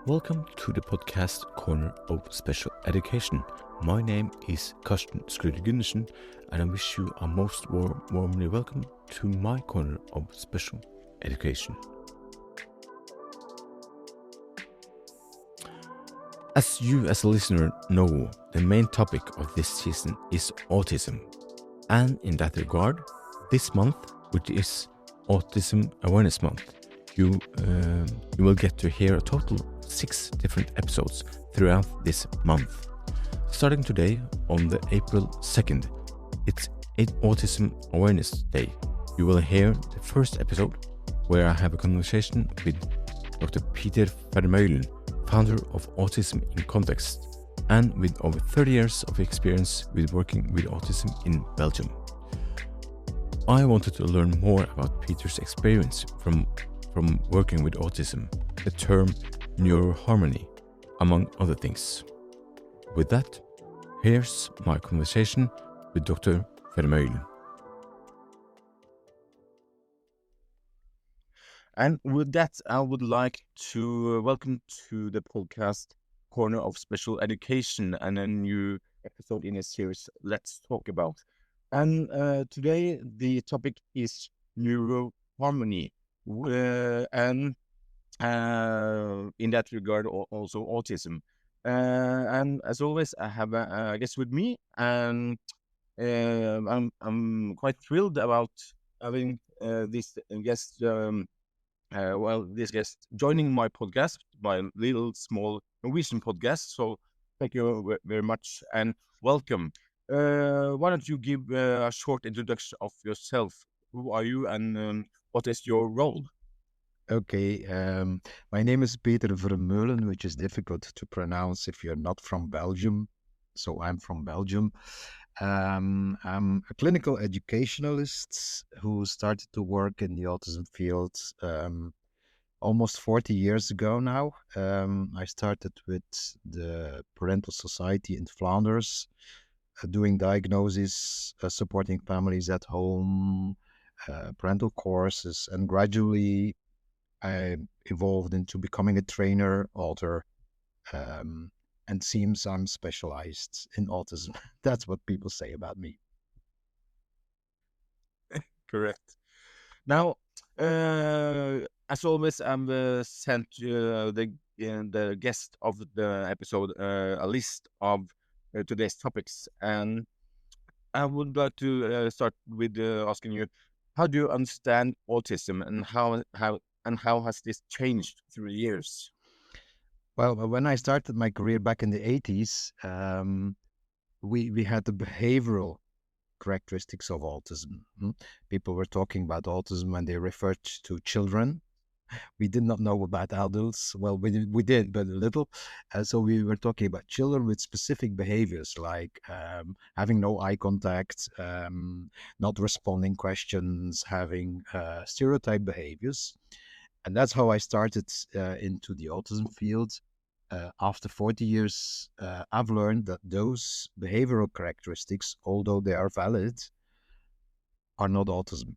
Welcome to the podcast Corner of Special Education. My name is Karsten Skruder-Gundersen, and I wish you a most warmly welcome to my Corner of Special Education. As you as a listener know, the main topic of this season is autism. And in that regard, this month, which is Autism Awareness Month, you will get to hear a total of 6 different episodes throughout this month. Starting today on the April 2nd, it's Autism Awareness Day. You will hear the first episode where I have a conversation with Dr. Peter Vermeulen, founder of Autism in Context, and with over 30 years of experience with working with autism in Belgium. I wanted to learn more about Peter's experience from working with autism, the term neuroharmony, among other things. With that, here's my conversation with Dr. Vermeulen. And with that, I would like to welcome to the podcast Corner of Special Education and a new episode in a series Let's Talk About. And today the topic is neuroharmony. And in that regard, also autism. And as always, I have a guest with me, and I'm quite thrilled about having this guest. This guest joining my podcast, my little small Norwegian podcast. So thank you very much and welcome. Why don't you give a short introduction of yourself? Who are you, and what is your role? Okay, my name is Peter Vermeulen, which is difficult to pronounce if you're not from Belgium. So I'm from Belgium. I'm a clinical educationalist who started to work in the autism field almost 40 years ago now. I started with the Parental Society in Flanders, doing diagnosis, supporting families at home, parental courses, and gradually I evolved into becoming a trainer, author, and seems I'm specialized in autism. That's what people say about me. Correct. Now, as always, I'm sent the guest of the episode a list of today's topics, and I would like to start with asking you, how do you understand autism, and how has this changed through the years? Well, when I started my career back in the 80s, we had the behavioral characteristics of autism. People were talking about autism when they referred to children. We did not know about adults. Well, we did, but a little. So we were talking about children with specific behaviors like having no eye contact, not responding questions, having stereotype behaviors. And that's how I started into the autism field. After 40 years, I've learned that those behavioral characteristics, although they are valid, are not autism,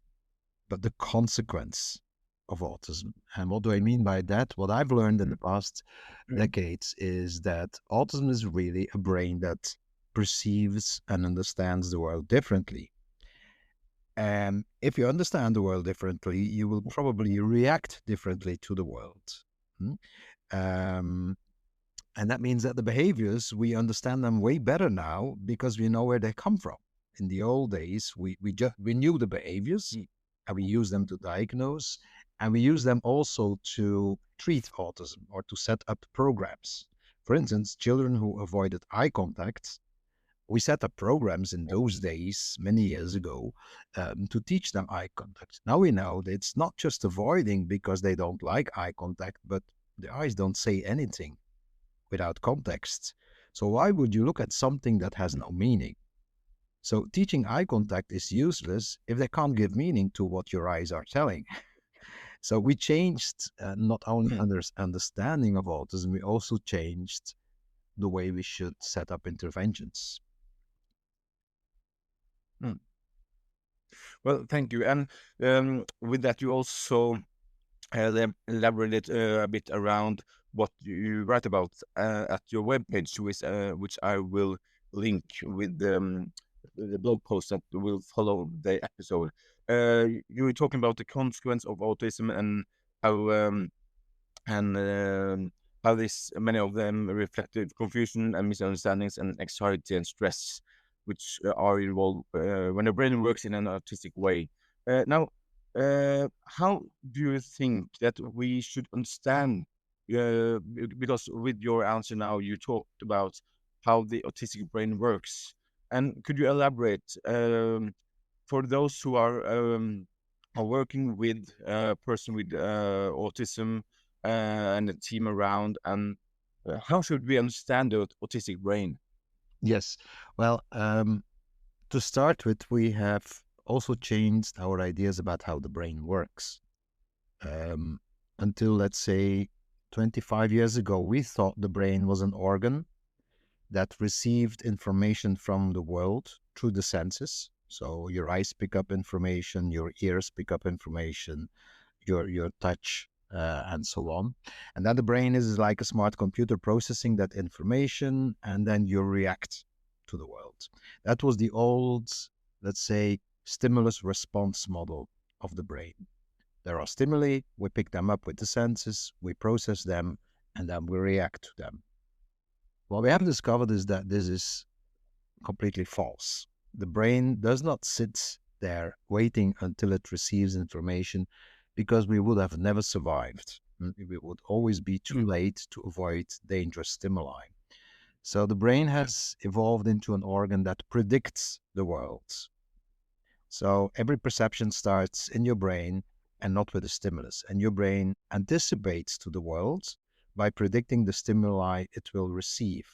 but the consequence of autism. And what do I mean by that? What I've learned in the past decades is that autism is really a brain that perceives and understands the world differently. And if you understand the world differently, you will probably react differently to the world. And that means that the behaviors, we understand them way better now because we know where they come from. In the old days, we knew the behaviors and we use them to diagnose, and we use them also to treat autism or to set up programs. For instance, children who avoided eye contact, we set up programs in those days, many years ago, to teach them eye contact. Now we know that it's not just avoiding because they don't like eye contact, but the eyes don't say anything without context. So why would you look at something that has no meaning? So teaching eye contact is useless if they can't give meaning to what your eyes are telling. So we changed not only understanding of autism, we also changed the way we should set up interventions. Well, thank you. And with that, you also elaborate a bit around what you write about at your webpage, which I will link with the blog post that will follow the episode. You were talking about the consequence of autism and how and how this many of them reflected confusion and misunderstandings and anxiety and stress, which are involved when the brain works in an artistic way. Now, how do you think that we should understand? Because with your answer now, you talked about how the autistic brain works, and could you elaborate for those who are working with a person with autism and a team around, and how should we understand the autistic brain? Yes. Well, to start with, we have also changed our ideas about how the brain works. Um, until, let's say, 25 years ago, we thought the brain was an organ that received information from the world through the senses. So your eyes pick up information, your ears pick up information, your touch, and so on. And then the brain is like a smart computer processing that information, and then you react to the world. That was the old, let's say, stimulus response model of the brain. There are stimuli, we pick them up with the senses, we process them, and then we react to them. What we have discovered is that this is completely false. The brain does not sit there waiting until it receives information, because we would have never survived. We would always be too late to avoid dangerous stimuli. So the brain has evolved into an organ that predicts the world. So every perception starts in your brain and not with a stimulus. And your brain anticipates to the world by predicting the stimuli it will receive.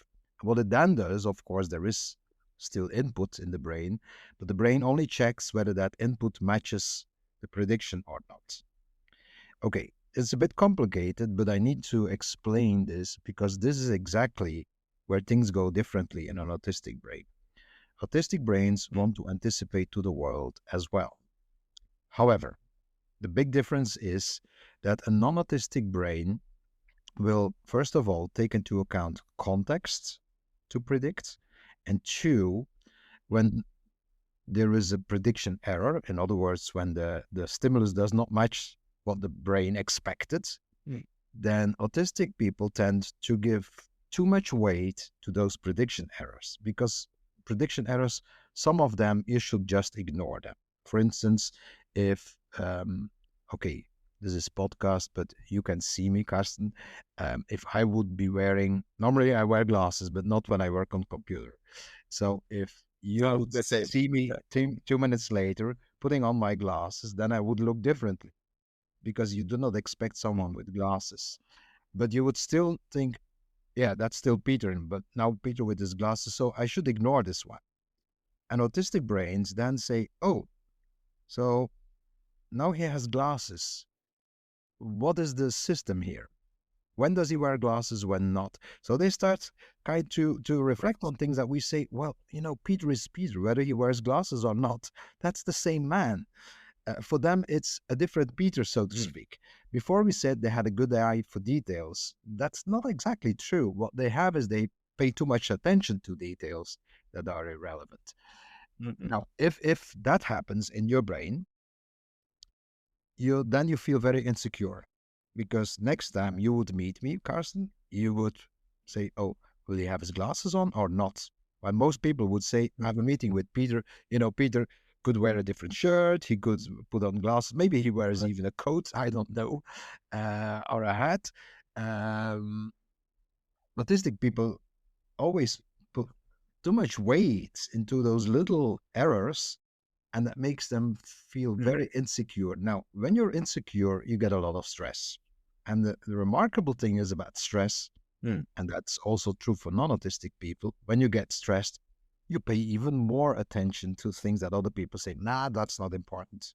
What it then does, of course, there is still input in the brain, but the brain only checks whether that input matches the prediction or not. Okay, it's a bit complicated, but I need to explain this because this is exactly where things go differently in an autistic brain. Autistic brains want to anticipate to the world as well. However, the big difference is that a non-autistic brain will, first of all, take into account context to predict, and two, when there is a prediction error, in other words, when the stimulus does not match what the brain expected, then autistic people tend to give too much weight to those prediction errors, because prediction errors, some of them, you should just ignore them. For instance, if, okay, this is podcast, but you can see me, Karsten. If I would be wearing, normally I wear glasses, but not when I work on computer. So if you Oh, would the same. see me 2 minutes later putting on my glasses, then I would look differently, because you do not expect someone with glasses. But you would still think, yeah, that's still Peter, but now Peter with his glasses, so I should ignore this one. And autistic brains then say, oh, so now he has glasses. What is the system here? When does he wear glasses, when not? So they start kind to reflect on things that we say, well, Peter is Peter, whether he wears glasses or not. That's the same man. For them, it's a different Peter, so to speak. Before we said they had a good eye for details. That's not exactly true. What they have is they pay too much attention to details that are irrelevant. Now, if that happens in your brain, you feel very insecure, because next time you would meet me, Carsten, you would say, oh, will he have his glasses on or not? While most people would say, I have a meeting with Peter, Peter could wear a different shirt, he could put on glasses, maybe he wears even a coat, I don't know, or a hat. Autistic people always put too much weight into those little errors, and that makes them feel very insecure. Now, when you're insecure, you get a lot of stress. And the remarkable thing is about stress, and that's also true for non-autistic people, when you get stressed, you pay even more attention to things that other people say, nah, that's not important.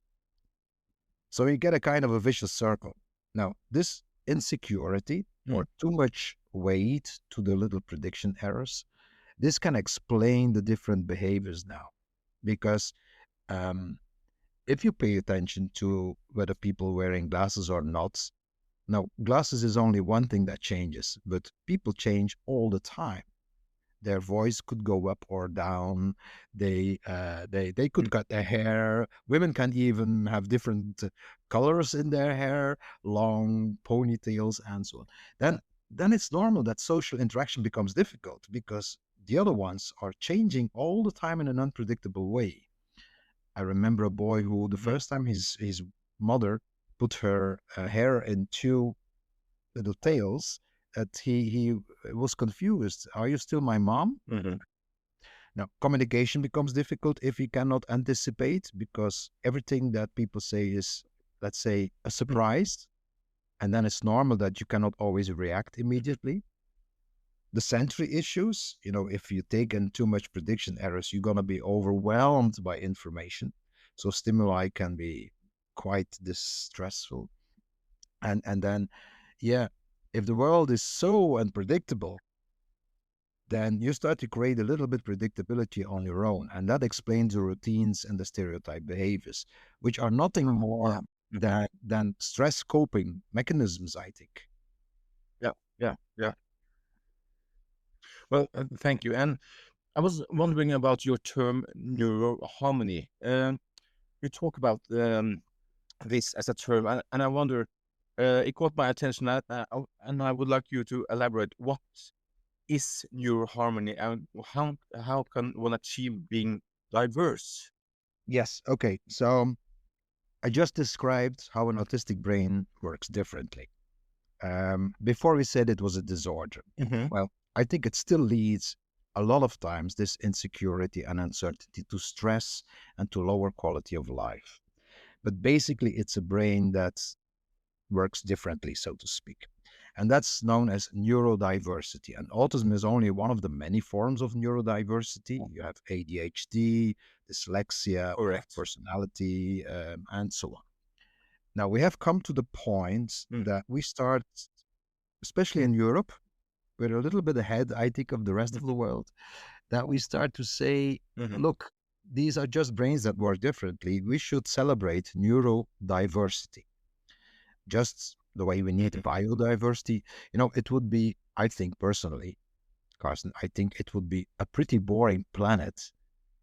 So you get a kind of a vicious circle. Now, this insecurity or too much weight to the little prediction errors, this can explain the different behaviors now. Because if you pay attention to whether people wearing glasses or not, Now, glasses is only one thing that changes, but people change all the time. Their voice could go up or down. They could cut their hair. Women can even have different colors in their hair, long ponytails, and so on. Then it's normal that social interaction becomes difficult because the other ones are changing all the time in an unpredictable way. I remember a boy who the first time his mother put her hair in two little tails, that he was confused. Are you still my mom? Mhm. Now, communication becomes difficult if you cannot anticipate because everything that people say is, let's say, a surprise. And then it's normal that you cannot always react immediately. The sensory issues, if you take in too much prediction errors, you're going to be overwhelmed by information. So stimuli can be quite distressful. And then, yeah, if the world is so unpredictable, then you start to create a little bit predictability on your own. And that explains the routines and the stereotype behaviors, which are nothing more than stress coping mechanisms, I think. Yeah, yeah, yeah. Well, thank you. And I was wondering about your term neuroharmony. You talk about this as a term, and I wonder, it caught my attention, and I would like you to elaborate. What is neuroharmony, and how can one achieve being diverse? Yes. Okay. So I just described how an autistic brain works differently. Before we said it was a disorder. Mm-hmm. Well, I think it still leads a lot of times this insecurity and uncertainty to stress and to lower quality of life. But basically, it's a brain that works differently, so to speak. And that's known as neurodiversity. And autism is only one of the many forms of neurodiversity. You have ADHD, dyslexia, Correct. personality, and so on. Now, we have come to the point that we start, especially in Europe, we're a little bit ahead, I think, of the rest of the world, that we start to say, Mhm. look, these are just brains that work differently. We should celebrate neurodiversity, just the way we need biodiversity. It would be, I think personally, Carsten, I think it would be a pretty boring planet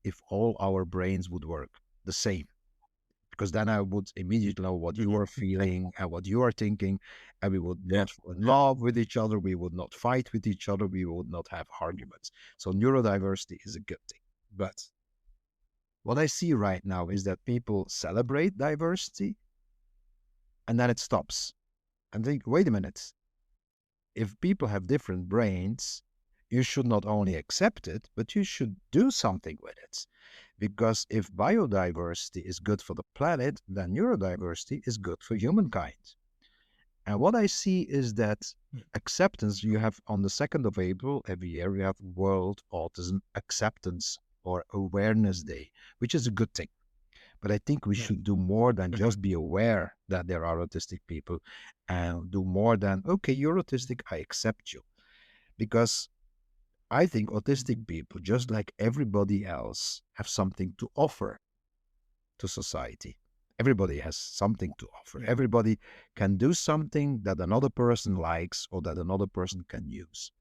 if all our brains would work the same. Because then I would immediately know what you are feeling and what you are thinking, and we would not fall in love with each other. We would not fight with each other. We would not have arguments. So neurodiversity is a good thing. But what I see right now is that people celebrate diversity and then it stops. And think, wait a minute. If people have different brains, you should not only accept it, but you should do something with it. Because if biodiversity is good for the planet, then neurodiversity is good for humankind. And what I see is that acceptance, you have on the 2nd of April every year, we have World Autism Acceptance or Awareness Day, which is a good thing. But I think we should do more than just be aware that there are autistic people and do more than, okay, you're autistic, I accept you. Because I think autistic people, just like everybody else, have something to offer to society. Everybody has something to offer. Everybody can do something that another person likes or that another person can use.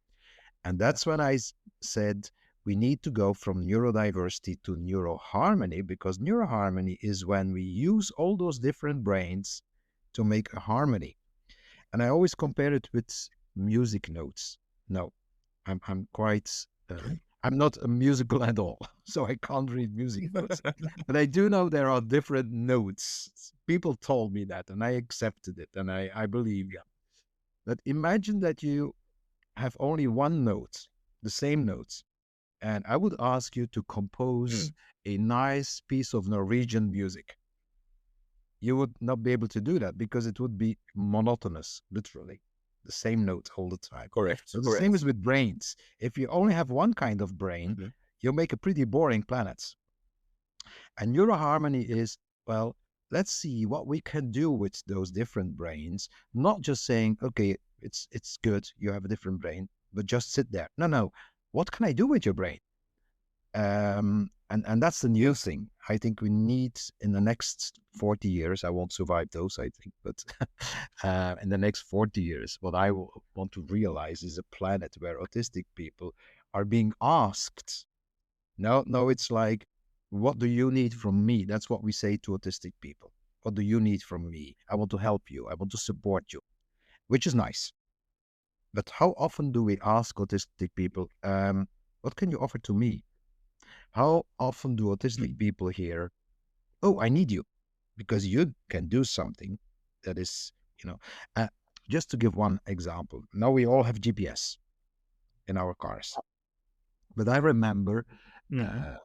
And that's when I said we need to go from neurodiversity to neuroharmony, because neuroharmony is when we use all those different brains to make a harmony. And I always compare it with music notes. No, I'm quite I'm not a musical at all, so I can't read music notes. But I do know there are different notes. People told me that, and I accepted it, and I believe you. But imagine that you have only one note, the same notes, and I would ask you to compose a nice piece of Norwegian music. You would not be able to do that because it would be monotonous, literally. The same note all the time. Correct. So the same is with brains. If you only have one kind of brain, you'll make a pretty boring planet. And neuroharmony is, well, let's see what we can do with those different brains, not just saying, okay, it's good, you have a different brain, but just sit there. No, what can I do with your brain? And And that's the new thing. I think we need in the next 40 years, I won't survive those, I think, but in the next 40 years, what I want to realize is a planet where autistic people are being asked. No, it's like, what do you need from me? That's what we say to autistic people. What do you need from me? I want to help you. I want to support you, which is nice. But how often do we ask autistic people, what can you offer to me? How often do autistic people hear, oh, I need you because you can do something that is, you know, uh, just to give one example. Now we all have GPS in our cars. But I remember Mhm.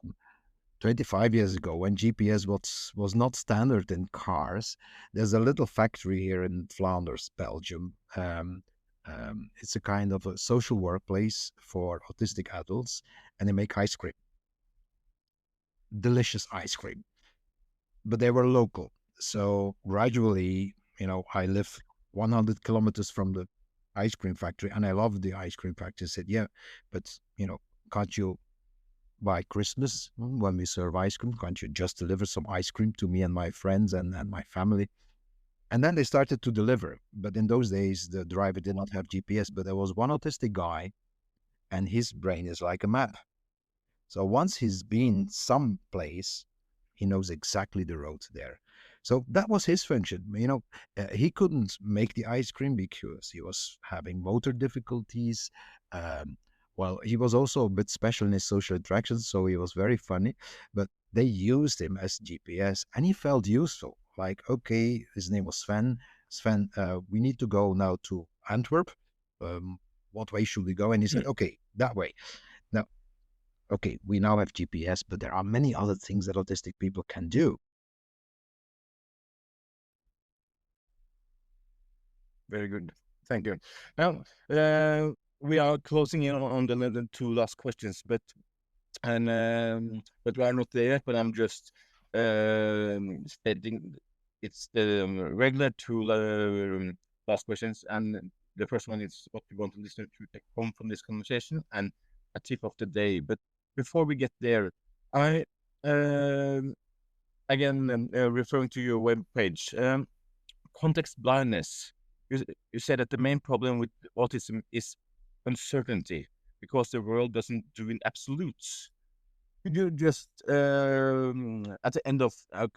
25 years ago when GPS was not standard in cars. There's a little factory here in Flanders, Belgium. It's a kind of a social workplace for autistic adults, and they make ice cream, delicious ice cream. But they were local. So gradually, I live 100 kilometers from the ice cream factory, and I love the ice cream factory. I said, yeah, but can't you by Christmas when we serve ice cream, can't you just deliver some ice cream to me and my friends and my family? And then they started to deliver. But in those days, the driver did not have GPS, but there was one autistic guy, and his brain is like a map. So once he's been someplace, he knows exactly the road there. So that was his function. He couldn't make the ice cream because he was having motor difficulties. Um, well, he was also a bit special in his social interactions, so he was very funny. But they used him as GPS, and he felt useful. Like, okay, his name was Sven. Sven, we need to go now to Antwerp. What way should we go? And he said, okay, that way. Now, okay, we now have GPS, but there are many other things that autistic people can do. Very good. Thank you. Now, we are closing in on the two last questions, but we are not there yet. But I'm just stating it's the regular two last questions, and the first one is what we want to listen to take home from this conversation, and a tip of the day. But before we get there, I again referring to your web page. Context blindness. You said that the main problem with autism is uncertainty because the world doesn't do in absolutes. Could you just, at the end of our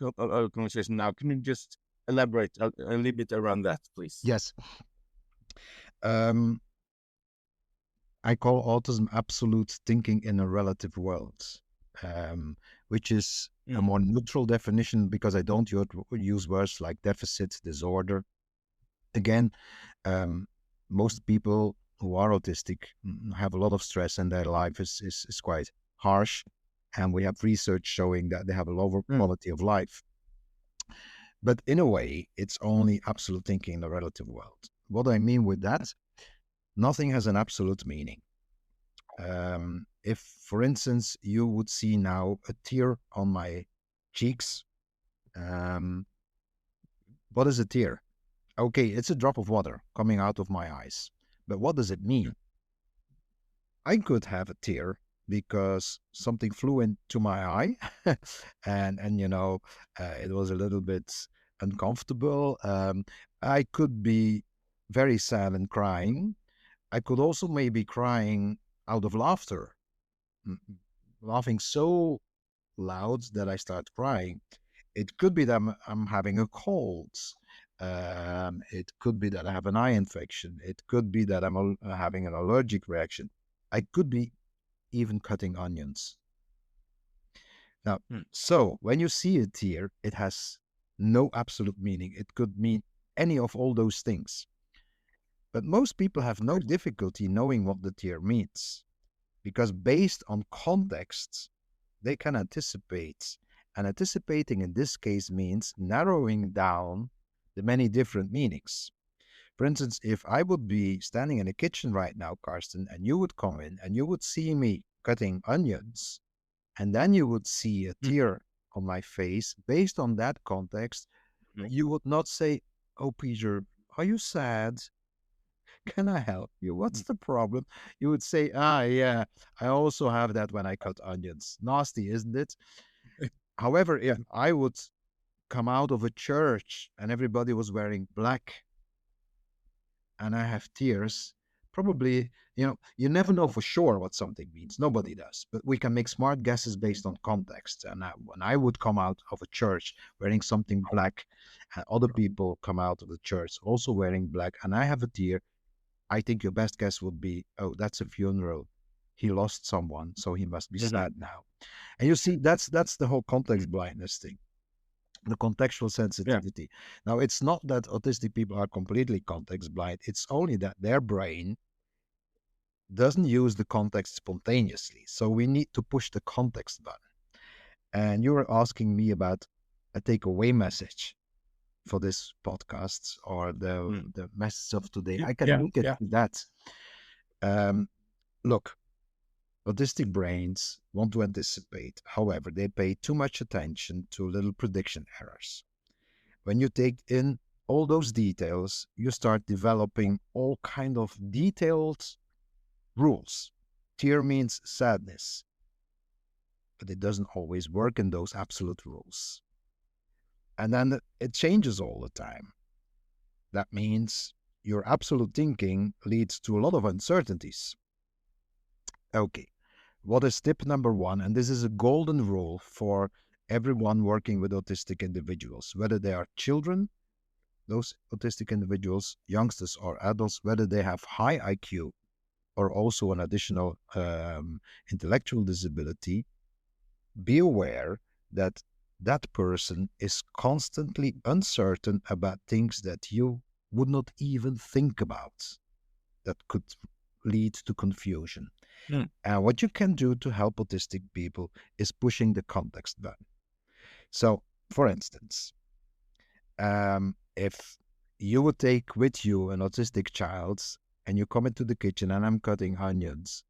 conversation now, can you just elaborate a little bit around that, please? Yes. I call autism absolute thinking in a relative world, which is a more neutral definition because I don't use words like deficit, disorder. Again, most people who are autistic have a lot of stress and their life is quite harsh. And we have research showing that they have a lower quality of life. But in a way, it's only absolute thinking in the relative world. What I mean with that, nothing has an absolute meaning. If, for instance, you would see now a tear on my cheeks, what is a tear? Okay, it's a drop of water coming out of my eyes. But what does it mean? I could have a tear because something flew into my eye and it was a little bit uncomfortable. I could be very sad and crying. I could also maybe crying out of laughter, laughing so loud that I start crying. It could be that I'm having a cold. It could be that I have an eye infection. It could be that I'm having an allergic reaction. I could be even cutting onions. Now, so when you see a tear, it has no absolute meaning. It could mean any of all those things. But most people have no difficulty knowing what the tear means because based on context, they can anticipate. And anticipating in this case means narrowing down the many different meanings. For instance, if I would be standing in the kitchen right now, Karsten, and you would come in and you would see me cutting onions, and then you would see a tear on my face, based on that context, you would not say, oh, Peter, are you sad? Can I help you? What's the problem? You would say, ah, yeah, I also have that when I cut onions. Nasty, isn't it? However, if I would come out of a church and everybody was wearing black and I have tears, probably, you never know for sure what something means. Nobody does. But we can make smart guesses based on context. And when I would come out of a church wearing something black, and other people come out of the church also wearing black, and I have a tear, I think your best guess would be, oh, that's a funeral. He lost someone, so he must be sad now. And you see, that's the whole context blindness thing, the contextual sensitivity. Now, it's not that autistic people are completely context blind. It's only that their brain doesn't use the context spontaneously. So we need to push the context button. And you were asking me about a takeaway message for this podcast or the message of today. I can link it to that. Look, autistic brains want to anticipate. However, they pay too much attention to little prediction errors. When you take in all those details, you start developing all kind of detailed rules. Tear means sadness, but it doesn't always work in those absolute rules. And then it changes all the time. That means your absolute thinking leads to a lot of uncertainties. Okay, what is tip number one? And this is a golden rule for everyone working with autistic individuals, whether they are children, those autistic individuals, youngsters or adults, whether they have high IQ or also an additional intellectual disability, be aware that that person is constantly uncertain about things that you would not even think about that could lead to confusion. And what you can do to help autistic people is pushing the context button. So, for instance, if you would take with you an autistic child and you come into the kitchen and I'm cutting onions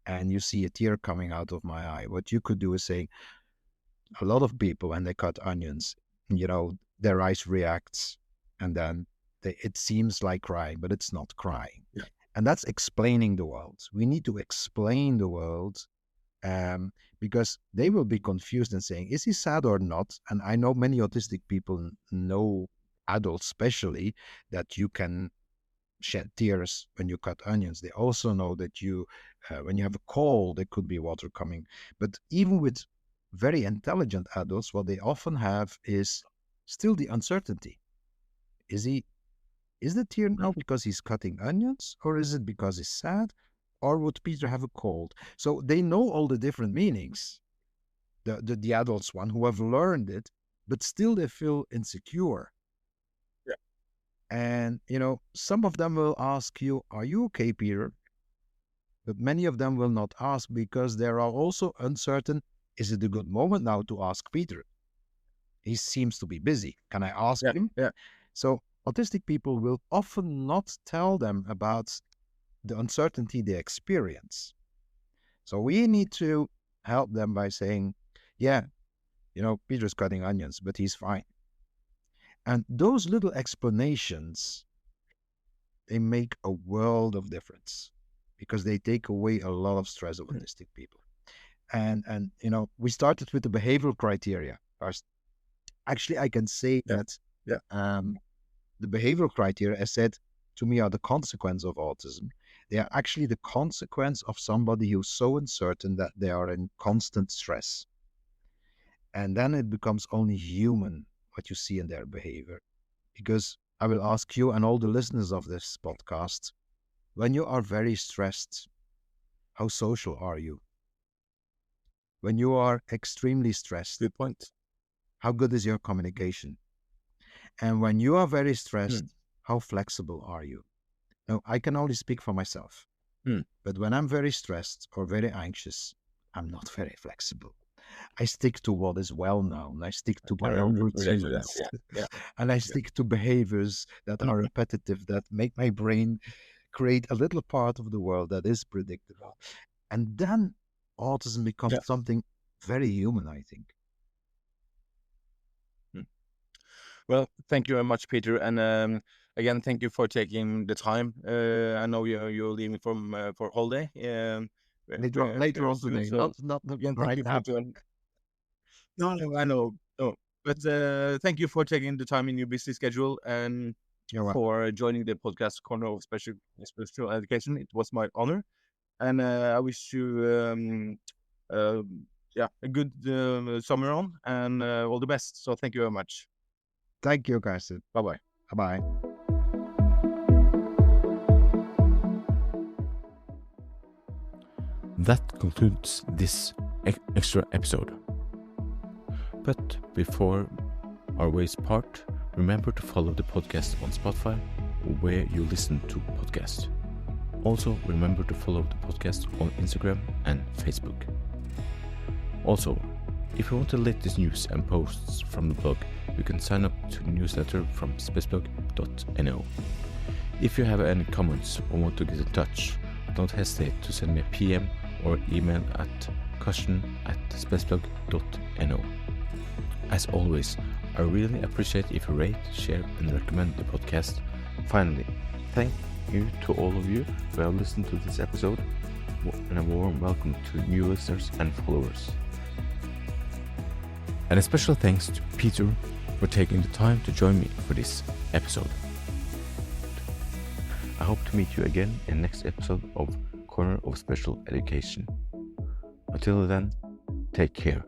and you see a tear coming out of my eye, what you could do is say, a lot of people, when they cut onions, their eyes reacts and then it seems like crying, but it's not crying. And that's explaining the world. We need to explain the world because they will be confused and saying, is he sad or not? And I know many autistic people know, adults especially, that you can shed tears when you cut onions. They also know that when you have a cold, there could be water coming. But even with very intelligent adults, what they often have is still the uncertainty. Is the tear now because he's cutting onions, or is it because he's sad, or would Peter have a cold? So they know all the different meanings, the adults one who have learned it, but still they feel insecure. And some of them will ask you, are you okay, Peter? But many of them will not ask because they are also uncertain. Is it a good moment now to ask Peter? He seems to be busy. Can I ask him? So autistic people will often not tell them about the uncertainty they experience. So we need to help them by saying, yeah, Peter's cutting onions, but he's fine. And those little explanations, they make a world of difference because they take away a lot of stress of autistic people. And we started with the behavioral criteria first. Actually, I can say that the behavioral criteria, as said to me, are the consequence of autism. They are actually the consequence of somebody who's so uncertain that they are in constant stress. And then it becomes only human what you see in their behavior. Because I will ask you and all the listeners of this podcast, when you are very stressed, how social are you? When you are extremely stressed, Good point. how good is your communication? And when you are very stressed, how flexible are you? Now, I can only speak for myself. But when I'm very stressed or very anxious, I'm not very flexible. I stick to what is well known. I stick to my own routines. And I stick to behaviors that are repetitive, that make my brain create a little part of the world that is predictable. And then autism becomes something very human, I think. Well, thank you very much, Peter. And again, thank you for taking the time. I know you're leaving for holiday. Later on today, So not again, thank right you now. for doing. No, I know. No, but thank you for taking the time in your busy schedule and You're welcome. for joining the podcast Corner of Special Education. It was my honor, and I wish you a good summer on and all the best. So thank you very much. Thank you, Carsten. Bye-bye. Bye-bye. That concludes this extra episode. But before our ways part, remember to follow the podcast on Spotify or where you listen to podcasts. Also, remember to follow the podcast on Instagram and Facebook. Also, if you want the latest news and posts from the blog, you can sign up to the newsletter from spaceblog.no. If you have any comments or want to get in touch, don't hesitate to send me a PM or email at question@spaceblog.no. As always, I really appreciate if you rate, share and recommend the podcast. Finally, thank you to all of you who have listened to this episode, and a warm welcome to new listeners and followers. And a special thanks to Peter for taking the time to join me for this episode. I hope to meet you again in the next episode of Corner of Special Education. Until then, take care.